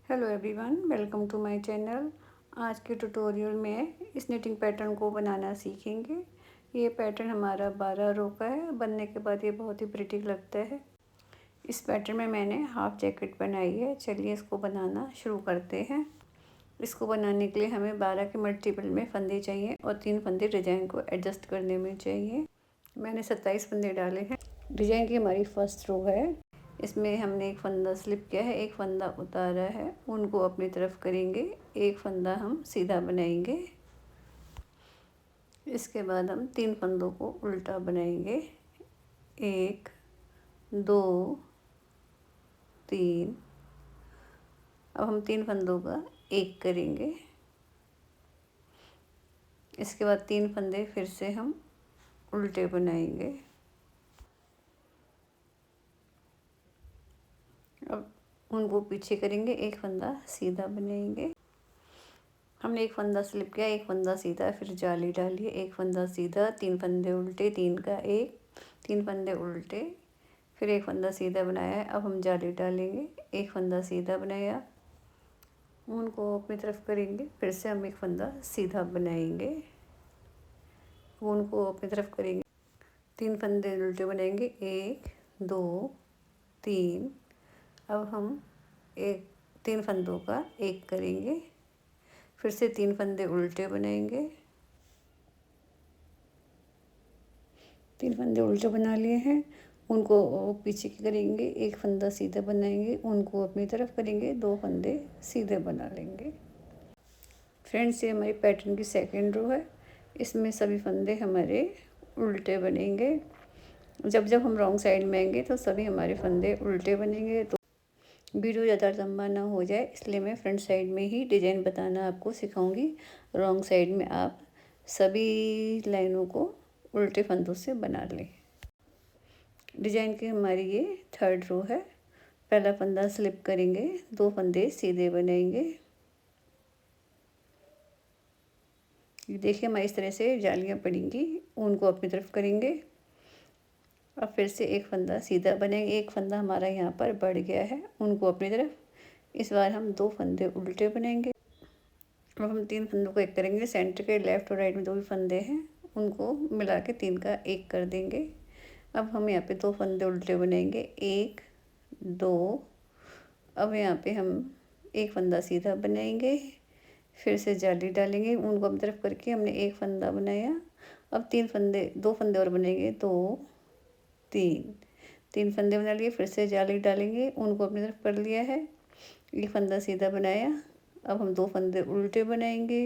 Hello everyone, welcome to my channel. आज के tutorial में इस निटिंग पैटर्न को बनाना सीखेंगे। ये पैटर्न हमारा 12 रो का है। बनने के बाद ये बहुत ही प्रिटी लगता है। इस पैटर्न में मैंने हाफ जैकेट बनाई है। चलिए इसको बनाना शुरू करते हैं। इसको बनाने के लिए हमें 12 के मल्टीपल में फंदे चाहिए और 3 फंदे डिज़ाइन को एडजस्ट करने में चाहिए। मैंने 27 फंदे डाले हैं। डिज़ाइन की हमारी फर्स्ट रो है। इसमें हमने एक फंदा स्लिप किया है, एक फंदा उतारा है, उनको अपनी तरफ करेंगे। एक फंदा हम सीधा बनाएंगे। इसके बाद हम 3 फंदों को उल्टा बनाएंगे। 1 2 3। अब हम 3 फंदों का एक करेंगे। इसके बाद 3 फंदे फिर से हम उल्टे बनाएंगे। अब उनको पीछे करेंगे, एक फंदा सीधा बनाएंगे। हमने एक फंदा स्लिप किया, एक फंदा सीधा, फिर जाली डालिए। एक फंदा सीधा, 3 फंदे उल्टे, 3 का 1, 3 फंदे उल्टे, फिर एक फंदा सीधा बनाया है। अब हम जाली डालेंगे। एक फंदा सीधा बनाया, उनको अपनी तरफ करेंगे। फिर से हम एक फंदा सीधा बनाएंगे, उनको अपनी तरफ करेंगे। 3 फंदे उल्टे बनाएंगे, 1 2 3। अब हम 3 फंदों का एक करेंगे। फिर से 3 फंदे उल्टे बनाएंगे। 3 फंदे उल्टे बना लिए हैं, उनको पीछे की करेंगे। एक फंदा सीधा बनाएंगे, उनको अपनी तरफ करेंगे। 2 फंदे सीधे बना लेंगे। फ्रेंड्स, ये हमारी पैटर्न की सेकेंड रो है। इसमें सभी फंदे हमारे उल्टे बनेंगे। जब जब हम रॉन्ग साइड में आएंगे तो सभी हमारे फंदे उल्टे बनेंगे। तो वीडियो ज़्यादा लंबा ना हो जाए, इसलिए मैं फ्रंट साइड में ही डिज़ाइन बताना आपको सिखाऊंगी। रॉन्ग साइड में आप सभी लाइनों को उल्टे फंदों से बना लें। डिज़ाइन की हमारी ये थर्ड रो है। पहला फंदा स्लिप करेंगे, 2 फंदे सीधे बनाएंगे। ये देखिए, हमारी इस तरह से जालियाँ पड़ेंगी, उनको अपनी तरफ करेंगे। अब फिर से एक फंदा सीधा बनेंगे। एक फंदा हमारा यहाँ पर बढ़ गया है, उनको अपनी तरफ। इस बार हम 2 फंदे उल्टे बनाएंगे। अब हम 3 फंदों को एक करेंगे। सेंटर के लेफ़्ट और राइट में 2 भी फंदे हैं, उनको मिला के 3 का 1 कर देंगे। अब हम यहाँ पे 2 फंदे उल्टे बनाएंगे, 1 2। अब यहाँ पे हम एक फंदा सीधा बनाएंगे। फिर से जाली डालेंगे, उनको अपनी तरफ करके हमने एक फंदा बनाया। अब 2 फंदे और बनेंगे, 2 3 फंदे बना लिए। फिर से जाली डालेंगे, उनको अपनी तरफ कर लिया है। एक फंदा सीधा बनाया। अब हम 2 फंदे उल्टे बनाएंगे।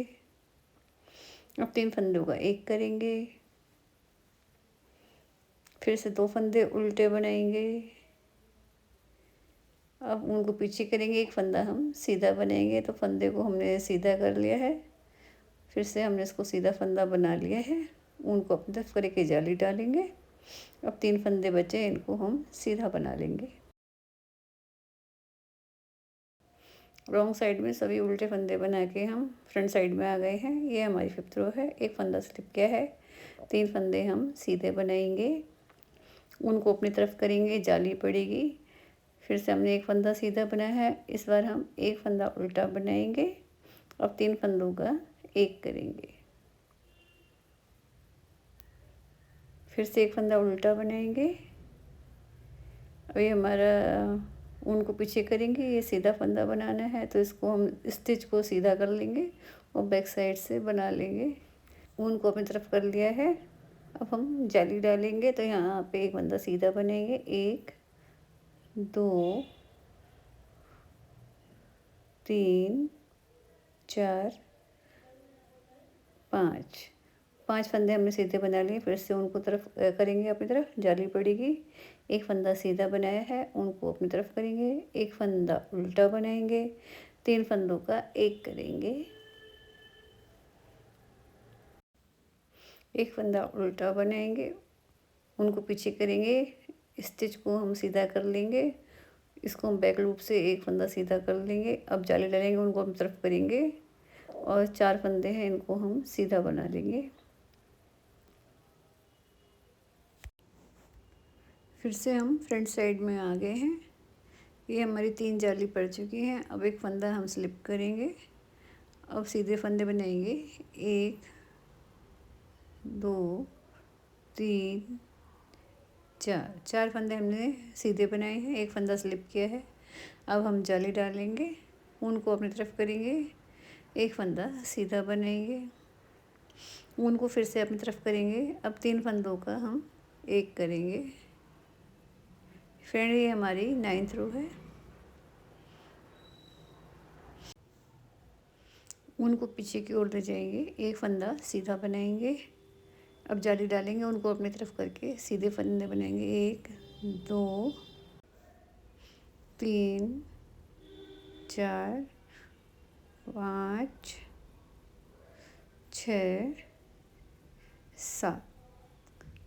अब 3 फंदों का एक करेंगे। फिर से 2 फंदे उल्टे बनाएंगे। अब उनको पीछे करेंगे। एक फंदा हम सीधा बनाएंगे, तो फंदे को हमने सीधा कर लिया है। फिर से हमने इसको सीधा फंदा बना लिया है, उनको अपनी तरफ करके जाली डालेंगे। अब 3 फंदे बचे, इनको हम सीधा बना लेंगे। रॉन्ग साइड में सभी उल्टे फंदे बना के हम फ्रंट साइड में आ गए हैं। ये हमारी 5th रो है। एक फंदा स्लिप किया है, 3 फंदे हम सीधे बनाएंगे, उनको अपनी तरफ करेंगे, जाली पड़ेगी। फिर से हमने एक फंदा सीधा बनाया है। इस बार हम एक फंदा उल्टा बनाएंगे। अब 3 फंदों का एक करेंगे। फिर से एक फंदा उल्टा बनाएंगे। अभी हमारा उनको पीछे करेंगे, ये सीधा फंदा बनाना है, तो इसको हम स्टिच को सीधा कर लेंगे और बैक साइड से बना लेंगे। ऊन को अपनी तरफ कर लिया है। अब हम जाली डालेंगे, तो यहाँ पे एक फंदा सीधा बनेंगे, 1 2 3 4 5 फंदे हमने सीधे बना लिए। फिर से उनको तरफ करेंगे, अपनी तरफ जाली पड़ेगी। एक फंदा सीधा बनाया है, उनको अपनी तरफ करेंगे। एक फंदा उल्टा बनाएंगे, 3 फंदों का एक करेंगे। एक फंदा उल्टा बनाएंगे, उनको पीछे करेंगे। स्टिच को हम सीधा कर लेंगे। इसको हम बैक लूप से एक फंदा सीधा कर लेंगे। अब जाली डालेंगे, उनको हम तरफ करेंगे और 4 फंदे हैं, इनको हम सीधा बना लेंगे। फिर से हम फ्रंट साइड में आ गए हैं। ये हमारी 3 जाली पड़ चुकी हैं। अब एक फंदा हम स्लिप करेंगे। अब सीधे फंदे बनाएंगे 1 2 3 4 फंदे हमने सीधे बनाए हैं, एक फंदा स्लिप किया है। अब हम जाली डालेंगे, ऊन को अपनी तरफ करेंगे, एक फंदा सीधा बनाएंगे, ऊन को फिर से अपनी तरफ करेंगे। अब 3 फंदों का हम एक करेंगे। फ्रेंड ये हमारी 9th रो है। ऊन को पीछे की ओर ले जाएंगे, एक फंदा सीधा बनाएंगे। अब जाली डालेंगे, उनको अपनी तरफ करके सीधे फंदे बनाएंगे 1 2 3 4 5 6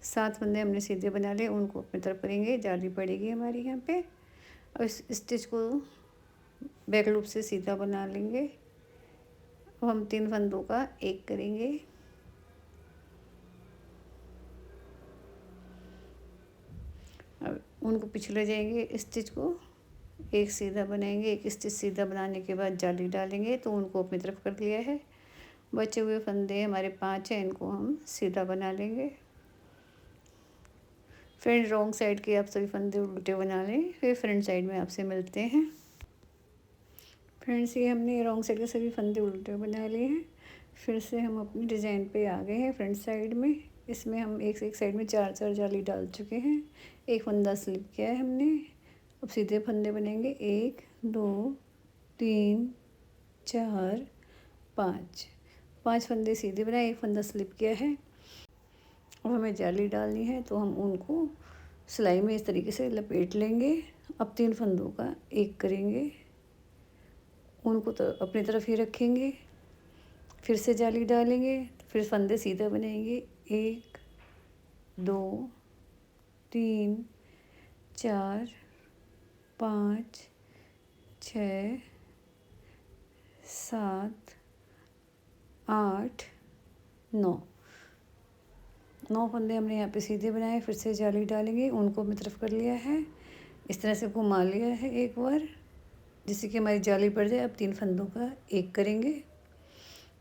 7 फंदे हमने सीधे बना लिए, उनको अपनी तरफ करेंगे, जाली पड़ेगी हमारी यहाँ पे। अब इस स्टिच को बैक लूप से सीधा बना लेंगे। अब हम 3 फंदों का एक करेंगे। अब उनको पिछले जाएंगे, स्टिच को एक सीधा बनाएंगे, एक स्टिच सीधा बनाने के बाद जाली डालेंगे, तो उनको अपनी तरफ कर लिया है। बचे हुए फंदे हमारे 5 हैं, इनको हम सीधा बना लेंगे। फ्रंट रॉन्ग साइड के आप सभी फंदे उल्टे बना लें, फिर फ्रंट साइड में आपसे मिलते हैं। फ्रेंड्स ये हमने रॉन्ग साइड के सभी फंदे उल्टे बना लिए हैं। फिर से हम अपनी डिज़ाइन पे आ गए हैं फ्रंट साइड में। इसमें हम एक साइड में 4 जाली डाल चुके हैं, एक फंदा स्लिप किया है हमने। अब सीधे फंदे बनेंगे 1 2 3 4 5 फंदे सीधे बनाए, एक फंदा स्लिप किया है। अब हमें जाली डालनी है, तो हम उनको सिलाई में इस तरीके से लपेट लेंगे। अब 3 फंदों का एक करेंगे, उनको तो अपनी तरफ ही रखेंगे, फिर से जाली डालेंगे, फिर फंदे सीधा बनाएंगे 1 2 3 4 5 6 7 8 9 फंदे हमने यहाँ पे सीधे बनाए, फिर से जाली डालेंगे, उनको अपनी तरफ कर लिया है, इस तरह से घुमा लिया है एक बार, जिससे कि हमारी जाली पड़ जाए। अब 3 फंदों का एक करेंगे,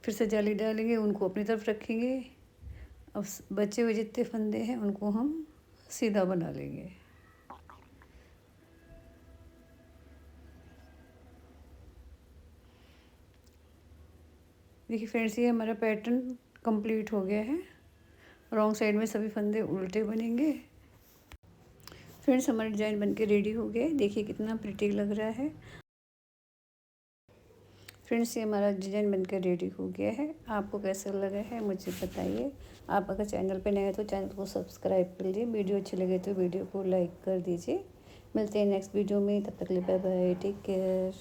फिर से जाली डालेंगे, उनको अपनी तरफ रखेंगे। अब बचे हुए जितने फंदे हैं उनको हम सीधा बना लेंगे। देखिए फ्रेंड्स ये हमारा पैटर्न कंप्लीट हो गया है। रॉन्ग साइड में सभी फंदे उल्टे बनेंगे। फ्रेंड्स हमारा डिज़ाइन बनके रेडी हो गया है, देखिए कितना प्रिटी लग रहा है। फ्रेंड्स ये हमारा डिज़ाइन बनकर रेडी हो गया है, आपको कैसा लगा है मुझे बताइए। आप अगर चैनल पे नए हैं तो चैनल को सब्सक्राइब कर लीजिए, वीडियो अच्छी लगे तो वीडियो को लाइक कर दीजिए। मिलते हैं नेक्स्ट वीडियो में, तब तक के लिए बाय बाय, टेक केयर।